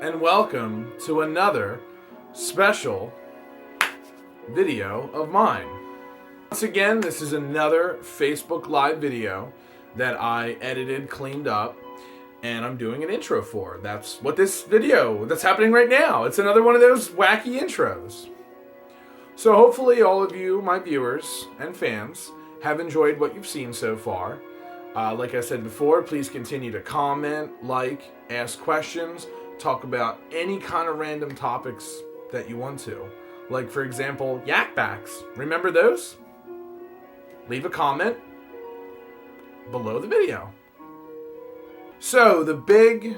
and welcome to another special video of mine. Once again, this is another Facebook Live video that I edited, cleaned up, and I'm doing an intro for. That's what this video that's happening right now. It's another one of those wacky intros. So hopefully all of you, my viewers and fans, have enjoyed what you've seen so far. Like I said before, please continue to comment, like, ask questions, talk about any kind of random topics that you want to. Like, for example, yak backs. Remember those? Leave a comment below the video. So, the big,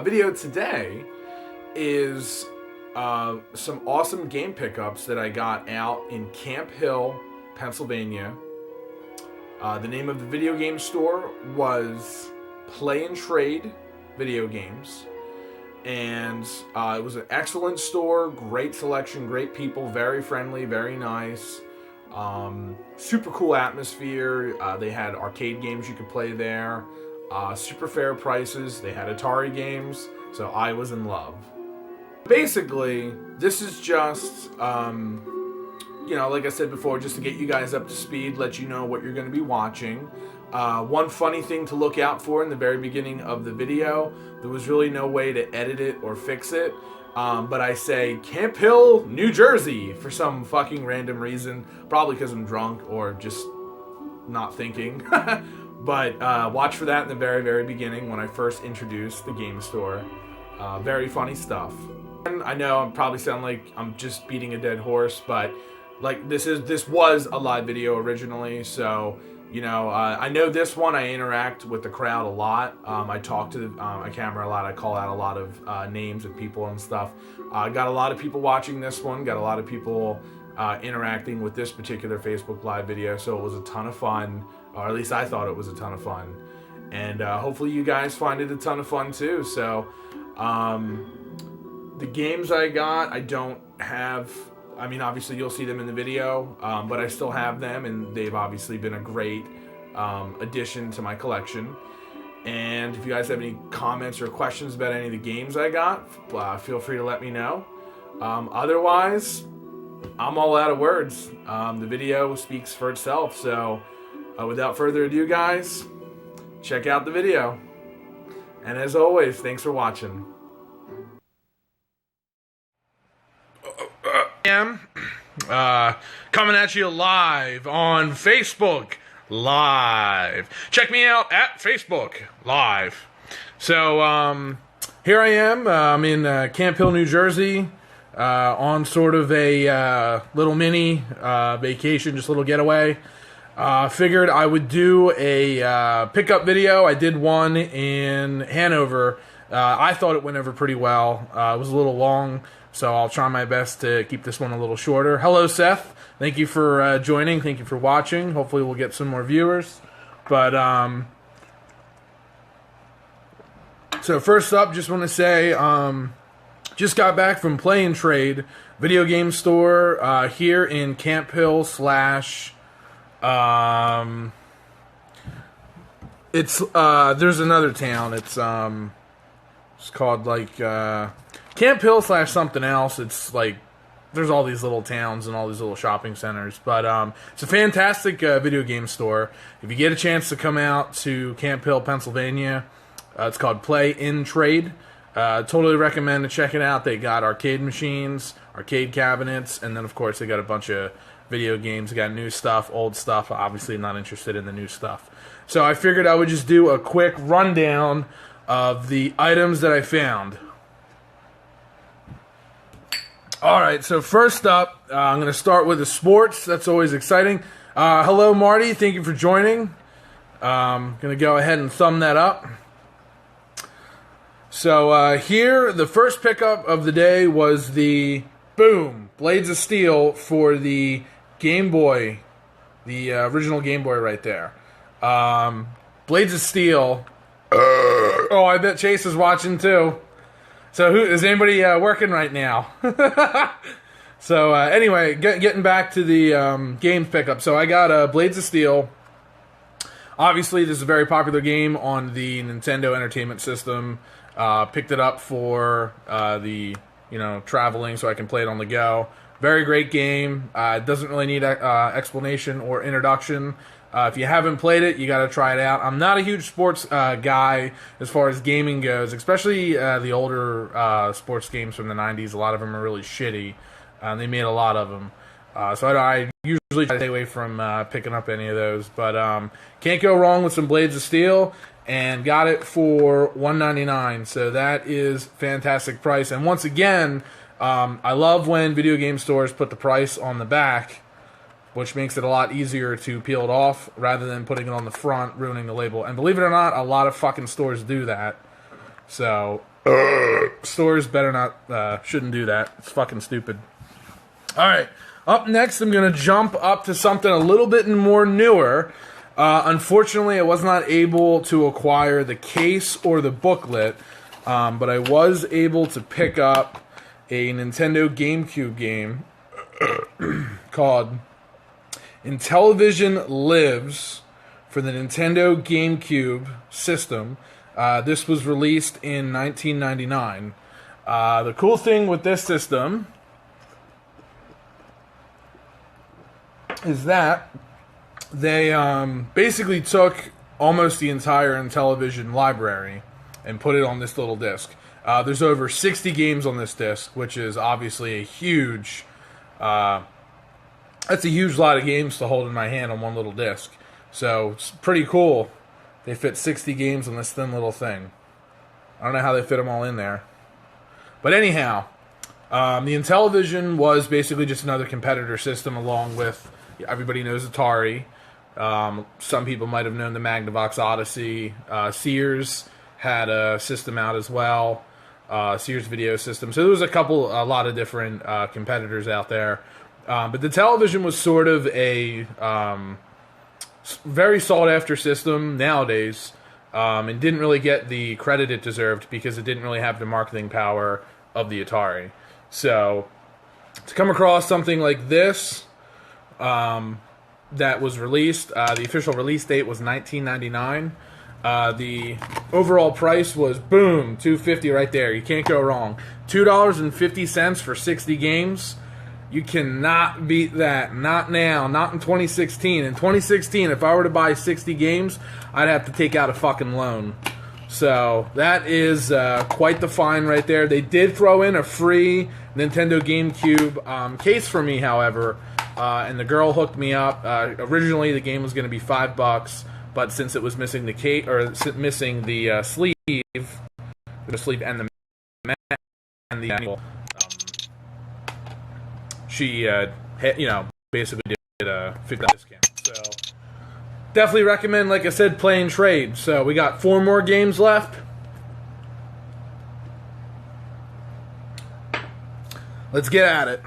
video today is some awesome game pickups that I got out in Camp Hill, Pennsylvania. The name of the video game store was Play and Trade Video Games. And it was an excellent store, great selection, great people, very friendly, very nice. Super cool atmosphere. They had arcade games you could play there. Super fair prices. They had Atari games. So I was in love. Basically, this is just, like I said before, just to get you guys up to speed, let you know what you're going to be watching. One funny thing to look out for in the very beginning of the video, there was really no way to edit it or fix it, but I say Camp Hill, New Jersey, for some fucking random reason, probably because I'm drunk or just not thinking. But watch for that in the very, very beginning when I first introduced the game store. Very funny stuff. And I know I probably sound like I'm just beating a dead horse, but like this was a live video originally, so I know this one I interact with the crowd a lot. I talk to my camera a lot. I call out a lot of names of people and stuff. Got a lot of people watching this one. Got a lot of people interacting with this particular Facebook Live video, so it was a ton of fun, or at least I thought it was a ton of fun. And hopefully you guys find it a ton of fun too. So the games I got, I don't have. I mean, obviously you'll see them in the video, but I still have them, and they've obviously been a great addition to my collection. And if you guys have any comments or questions about any of the games I got, feel free to let me know. Otherwise, I'm all out of words. The video speaks for itself, so without further ado, guys, check out the video. And as always, thanks for watching. Coming at you live on Facebook Live. Check me out at Facebook Live. So here I am. I'm in Camp Hill, New Jersey, on sort of a little mini vacation, just a little getaway. Figured I would do a pickup video. I did one in Hanover. I thought it went over pretty well. It was a little long, so I'll try my best to keep this one a little shorter. Hello, Seth. Thank you for joining. Thank you for watching. Hopefully we'll get some more viewers. But, so first up, just want to say, just got back from Play and Trade Video Game Store here in Camp Hill / there's another town. It's called like Camp Hill / something else. It's like there's all these little towns and all these little shopping centers. But it's a fantastic video game store. If you get a chance to come out to Camp Hill, Pennsylvania, it's called Play and Trade. Totally recommend to check it out. They got arcade machines, arcade cabinets, and then of course they got a bunch of video games. They got new stuff, old stuff. Obviously not interested in the new stuff. So I figured I would just do a quick rundown of the items that I found. Alright, so first up, I'm going to start with the sports. That's always exciting. Hello, Marty. Thank you for joining. I'm going to go ahead and thumb that up. So here, the first pickup of the day was the, boom, Blades of Steel for the Game Boy. The original Game Boy right there. Blades of Steel. Oh, I bet Chase is watching too. So is anybody working right now? So anyway, getting back to the games pickup. So I got Blades of Steel. Obviously, this is a very popular game on the Nintendo Entertainment System. Picked it up for the traveling, so I can play it on the go. Very great game. It doesn't really need explanation or introduction. If you haven't played it, you got to try it out. I'm not a huge sports guy as far as gaming goes, especially the older sports games from the 90s. A lot of them are really shitty. They made a lot of them. So I usually try to stay away from picking up any of those. But can't go wrong with some Blades of Steel, and got it for $1.99. So that is fantastic price. And once again, I love when video game stores put the price on the back, which makes it a lot easier to peel it off rather than putting it on the front, ruining the label. And believe it or not, a lot of fucking stores do that. So stores better not, shouldn't do that. It's fucking stupid. All right. Up next, I'm going to jump up to something a little bit more newer. Unfortunately, I was not able to acquire the case or the booklet, but I was able to pick up a Nintendo GameCube game called Intellivision Lives for the Nintendo GameCube system. This was released in 1999. The cool thing with this system is that they basically took almost the entire Intellivision library and put it on this little disc. There's over 60 games on this disc, which is obviously a huge... that's a huge lot of games to hold in my hand on one little disc. So it's pretty cool. They fit 60 games on this thin little thing. I don't know how they fit them all in there. But anyhow, the Intellivision was basically just another competitor system along with... Everybody knows Atari. Some people might have known the Magnavox Odyssey. Sears had a system out as well. Sears Video System. So there was a lot of different competitors out there. But the Intellivision was sort of a very sought-after system nowadays, and didn't really get the credit it deserved because it didn't really have the marketing power of the Atari. So to come across something like this... that was released. The official release date was 1999. The overall price was, boom, $2.50 right there. You can't go wrong. $2.50 for 60 games. You cannot beat that. Not now. Not in 2016. In 2016, if I were to buy 60 games, I'd have to take out a fucking loan. So that is quite the find right there. They did throw in a free Nintendo GameCube case for me, however. And the girl hooked me up. Originally, the game was going to be $5, but since it was missing the case or missing the sleeve and the mat and the manual, she basically did a $50 discount. So definitely recommend, like I said, play and trade. So we got 4 more games left. Let's get at it.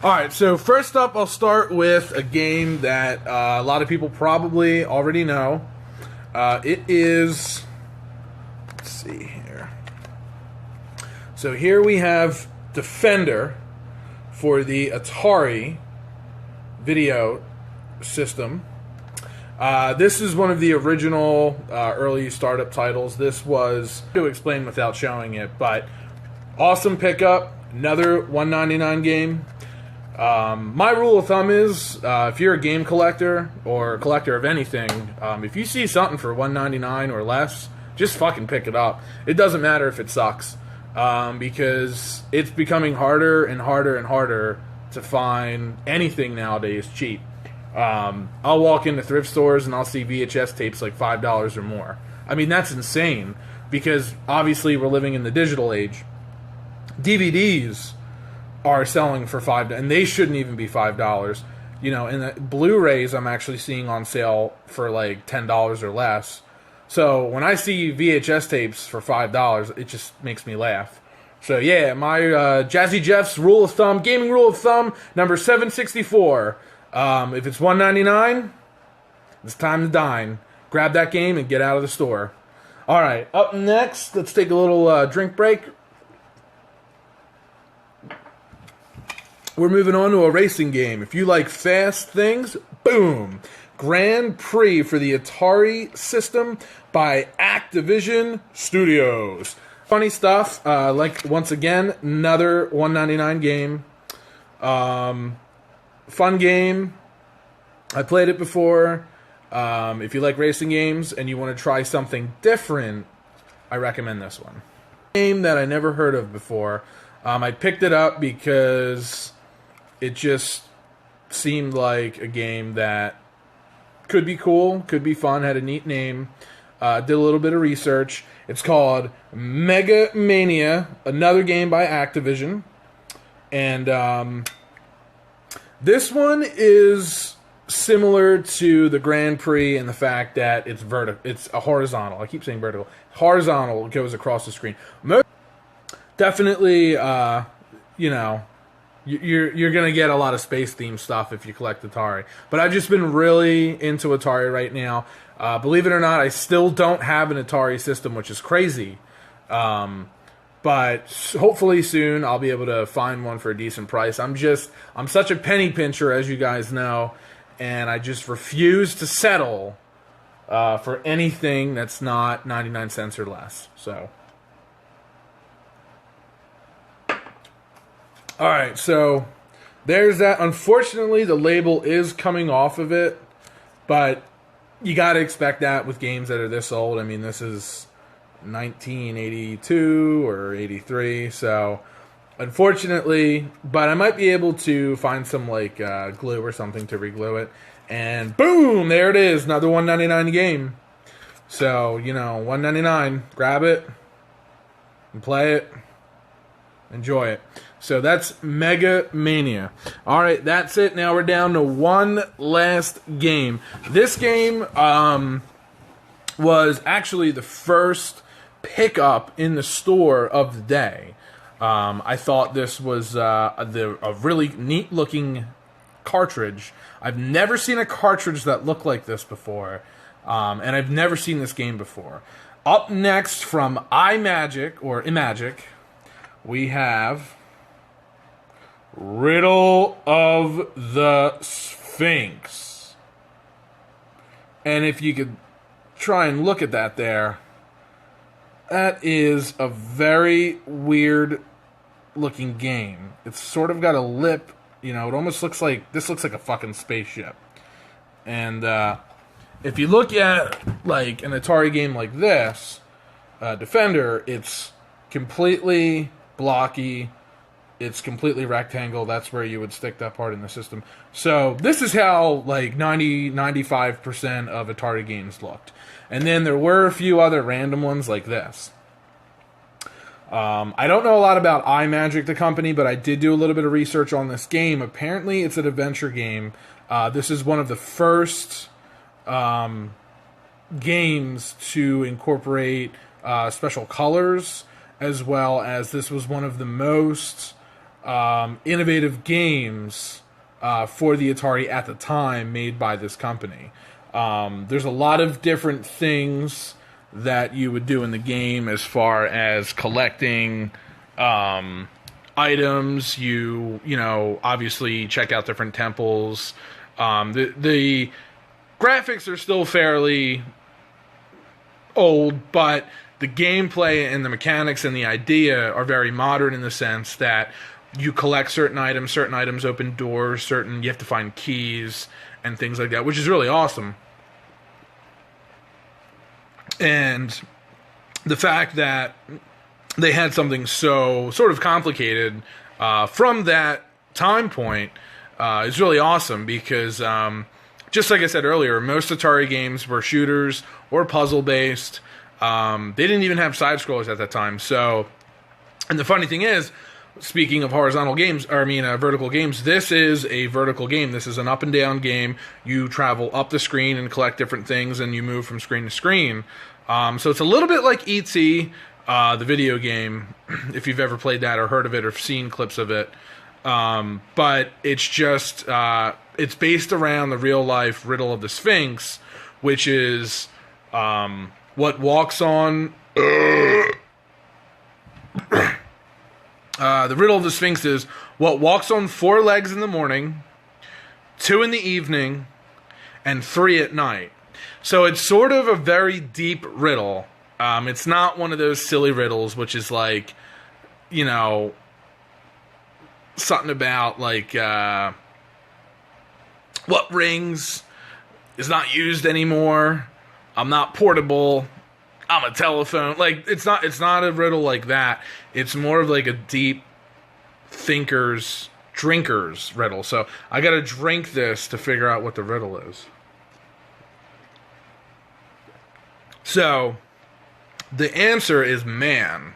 Alright, so first up, I'll start with a game that a lot of people probably already know. It is... Let's see here. So here we have Defender for the Atari Video System. This is one of the original early startup titles. This was... to explain without showing it, but awesome pickup. Another $1.99 game. My rule of thumb is, if you're a game collector, or a collector of anything, if you see something for $1.99 or less, just fucking pick it up. It doesn't matter if it sucks, because it's becoming harder and harder and harder to find anything nowadays cheap. I'll walk into thrift stores and I'll see VHS tapes like $5 or more. I mean, that's insane, because obviously we're living in the digital age. DVDs are selling for $5, and they shouldn't even be $5. And the Blu-rays I'm actually seeing on sale for like $10 or less. So when I see VHS tapes for $5, it just makes me laugh. So yeah, my Jazzy Jeff's rule of thumb, gaming rule of thumb, number 764. If it's $1.99, it's time to dine. Grab that game and get out of the store. All right, up next, let's take a little drink break. We're moving on to a racing game. If you like fast things, boom. Grand Prix for the Atari system by Activision Studios. Funny stuff. Once again, another $1.99 game. Fun game. I played it before. If you like racing games and you want to try something different, I recommend this one. Game that I never heard of before. I picked it up because it just seemed like a game that could be cool, could be fun, had a neat name. Did a little bit of research. It's called Mega Mania, another game by Activision. And this one is similar to the Grand Prix in the fact that it's it's a horizontal. I keep saying vertical. Horizontal goes across the screen. Definitely, you're gonna get a lot of space themed stuff if you collect Atari. But I've just been really into Atari right now. Believe it or not, I still don't have an Atari system, which is crazy. But hopefully soon I'll be able to find one for a decent price. I'm such a penny pincher, as you guys know, and I just refuse to settle for anything that's not 99 cents or less. So, all right, so there's that. Unfortunately, the label is coming off of it, but you got to expect that with games that are this old. I mean, this is 1982 or 83, so unfortunately, but I might be able to find some glue or something to re-glue it, and boom, there it is, another $1.99 game. So, $1.99, grab it and play it, enjoy it. So that's Mega Mania. All right, that's it. Now we're down to one last game. This game was actually the first pickup in the store of the day. I thought this was a really neat looking cartridge. I've never seen a cartridge that looked like this before, and I've never seen this game before. Up next from Imagic, we have Riddle of the Sphinx. And if you could try and look at that there, that is a very weird looking game. It's sort of got a lip, it almost looks like, this looks like a fucking spaceship. And if you look at like an Atari game like this, Defender, it's completely blocky. It's completely rectangle. That's where you would stick that part in the system. So this is how 95% of Atari games looked. And then there were a few other random ones like this. I don't know a lot about Imagic, the company, but I did do a little bit of research on this game. Apparently it's an adventure game. This is one of the first games to incorporate special colors, as well as this was one of the most innovative games for the Atari at the time made by this company. There's a lot of different things that you would do in the game as far as collecting items. You obviously check out different temples. The graphics are still fairly old, but the gameplay and the mechanics and the idea are very modern in the sense that you collect certain items open doors, you have to find keys and things like that, which is really awesome. And the fact that they had something so sort of complicated from that time point is really awesome because, just like I said earlier, most Atari games were shooters or puzzle-based. They didn't even have side-scrollers at that time. So, and the funny thing is, speaking of vertical games, this is a vertical game. This is an up and down game. You travel up the screen and collect different things, and you move from screen to screen. So it's a little bit like E.T., the video game, if you've ever played that or heard of it or seen clips of it. But it's just, it's based around the real-life Riddle of the Sphinx, which is what walks on... the Riddle of the Sphinx is what walks on 4 legs in the morning, 2 in the evening, and 3 at night. So it's sort of a very deep riddle. It's not one of those silly riddles, which is like, you know, something about like what rings is not used anymore. I'm not portable. I'm a telephone. Like it's not a riddle like that. It's more of like a deep drinker's riddle. So I got to drink this to figure out what the riddle is. So the answer is man,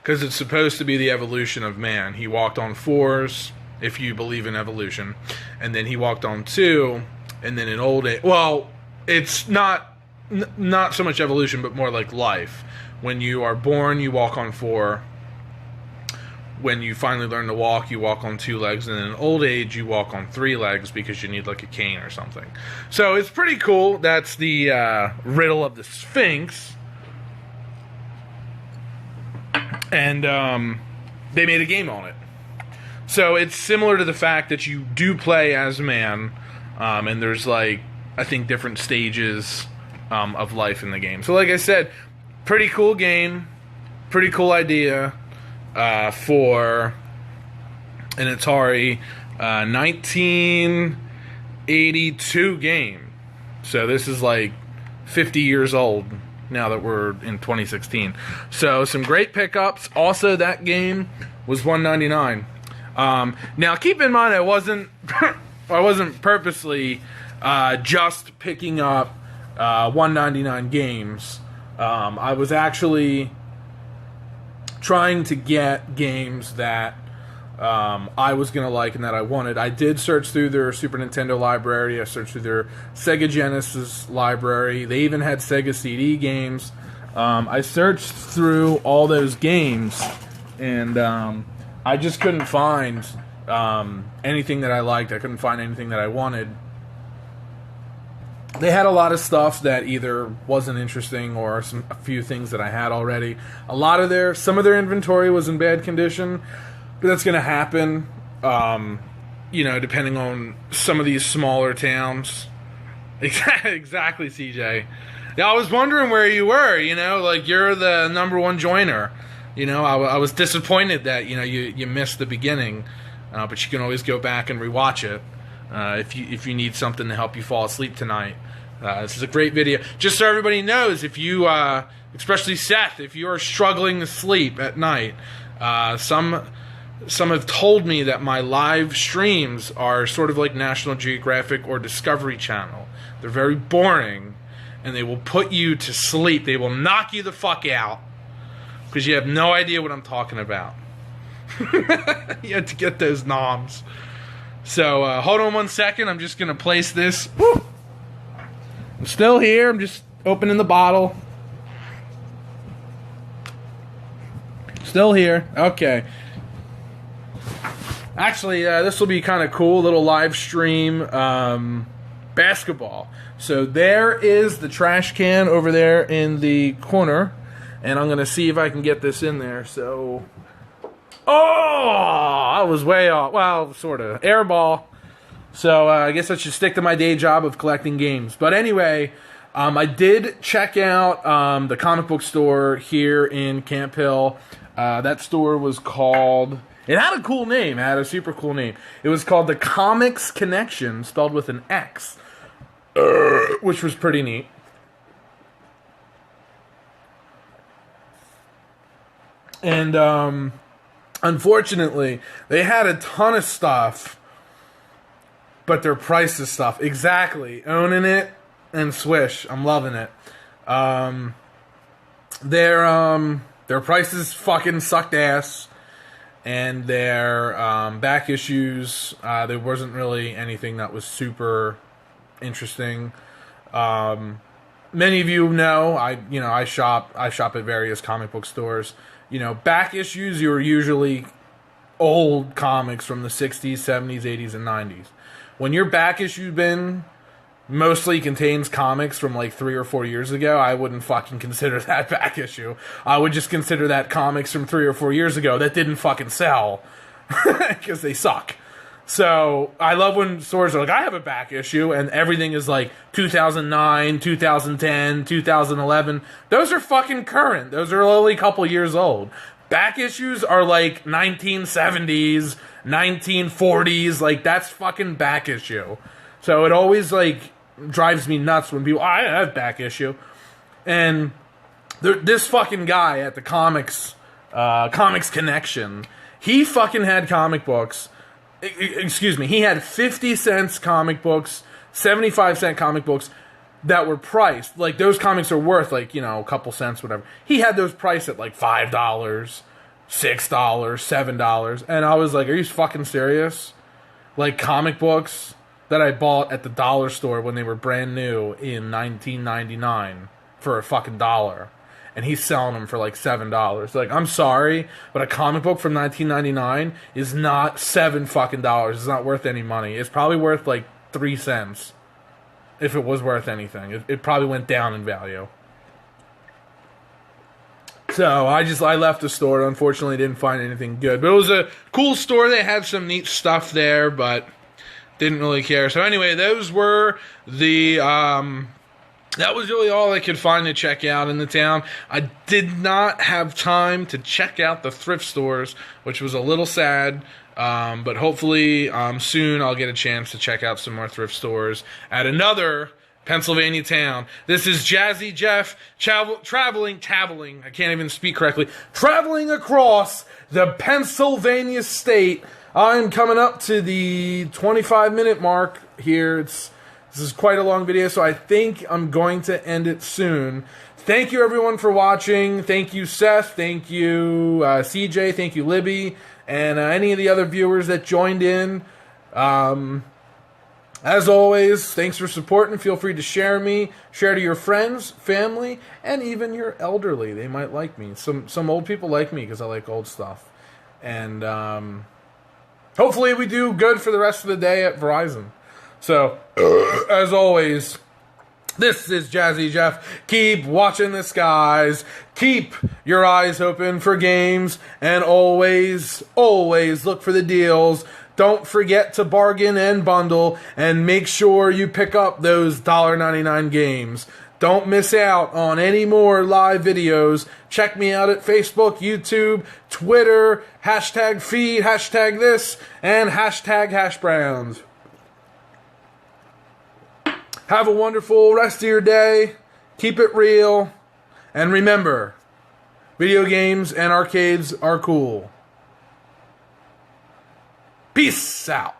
because it's supposed to be the evolution of man. He walked on 4s, if you believe in evolution, and then he walked on 2, and then in old age, well, it's not so much evolution, but more like life. When you are born, you walk on 4. When you finally learn to walk, you walk on 2 legs, and in old age, you walk on 3 legs because you need like a cane or something. So it's pretty cool. That's the riddle of the Sphinx. And they made a game on it. So it's similar to the fact that you do play as a man, and there's like, I think, different stages of life in the game. So like I said, pretty cool game, pretty cool idea for an Atari 1982 game. So this is like 50 years old now that we're in 2016. So some great pickups. Also, that game was $199. Now keep in mind, I wasn't purposely just picking up $199 games. I was actually trying to get games that I was going to like and that I wanted. I did search through their Super Nintendo library. I searched through their Sega Genesis library. They even had Sega CD games. I searched through all those games, and I just couldn't find anything that I liked. I couldn't find anything that I wanted. They had a lot of stuff that either wasn't interesting or a few things that I had already. Some of their inventory was in bad condition, but that's going to happen, depending on some of these smaller towns. Exactly, CJ. Yeah, I was wondering where you were, like you're the number one joiner. I was disappointed that, you missed the beginning, but you can always go back and rewatch it if you need something to help you fall asleep tonight. This is a great video. Just so everybody knows, if you, especially Seth, if you are struggling to sleep at night, some have told me that my live streams are sort of like National Geographic or Discovery Channel. They're very boring, and they will put you to sleep. They will knock you the fuck out because you have no idea what I'm talking about. You have to get those noms. So, hold on 1 second. I'm just going to place this. Woo! I'm still here. I'm just opening the bottle. Still here. Okay. Actually, this will be kind of cool. A little live stream basketball. So there is the trash can over there in the corner. And I'm going to see if I can get this in there. So... Oh! I was way off. Well, sort of. Air ball. So I guess I should stick to my day job of collecting games. But anyway, I did check out the comic book store here in Camp Hill. That store was called... It had a cool name. It had a super cool name. It was called the Comics Connection, spelled with an X, which was pretty neat. And unfortunately, they had a ton of stuff, but their price is stuff. Exactly. Owning it and swish. I'm loving it. Their prices fucking sucked ass. And their back issues, there wasn't really anything that was super interesting. Many of you know, I shop at various comic book stores. Back issues are usually old comics from the 60s, 70s, 80s, and 90s. When your back issue bin mostly contains comics from like 3 or 4 years ago, I wouldn't fucking consider that back issue. I would just consider that comics from 3 or 4 years ago that didn't fucking sell because they suck. So I love when stores are like, I have a back issue, and everything is like 2009, 2010, 2011. Those are fucking current. Those are only a couple years old. Back issues are like 1970s, 1940s. Like, that's fucking back issue. So it always like drives me nuts when people, I have back issue. And this fucking guy at the Comics Connection, he fucking had comic books. Excuse me, he had 50 cents comic books, 75-cent comic books that were priced. Like, those comics are worth, like, you know, a couple cents, whatever. He had those priced at like $5, $6, $7. And I was like, are you fucking serious? Like, comic books that I bought at the dollar store when they were brand new in 1999 for a fucking dollar. And he's selling them for like $7. Like, I'm sorry, but a comic book from 1999 is not $7 fucking dollars. It's not worth any money. It's probably worth like 3 cents. If it was worth anything. It probably went down in value. So I left the store. Unfortunately, didn't find anything good. But it was a cool store. They had some neat stuff there, but didn't really care. So anyway, those were the that was really all I could find to check out in the town. I did not have time to check out the thrift stores, which was a little sad. But hopefully soon I'll get a chance to check out some more thrift stores at another Pennsylvania town. This is Jazzy Jeff traveling, I can't even speak correctly, traveling across the Pennsylvania state. I'm coming up to the 25-minute mark here. This is quite a long video, so I think I'm going to end it soon. Thank you, everyone, for watching. Thank you, Seth. Thank you, CJ. Thank you, Libby. And any of the other viewers that joined in. As always, thanks for supporting. Feel free to share to your friends, family, and even your elderly. They might like me. Some old people like me because I like old stuff. And hopefully we do good for the rest of the day at Verizon. So, as always, this is Jazzy Jeff. Keep watching the skies. Keep your eyes open for games. And always, always look for the deals. Don't forget to bargain and bundle. And make sure you pick up those $1.99 games. Don't miss out on any more live videos. Check me out at Facebook, YouTube, Twitter, hashtag feed, hashtag this, and hashtag hashbrowns. Have a wonderful rest of your day. Keep it real. And remember, video games and arcades are cool. Peace out.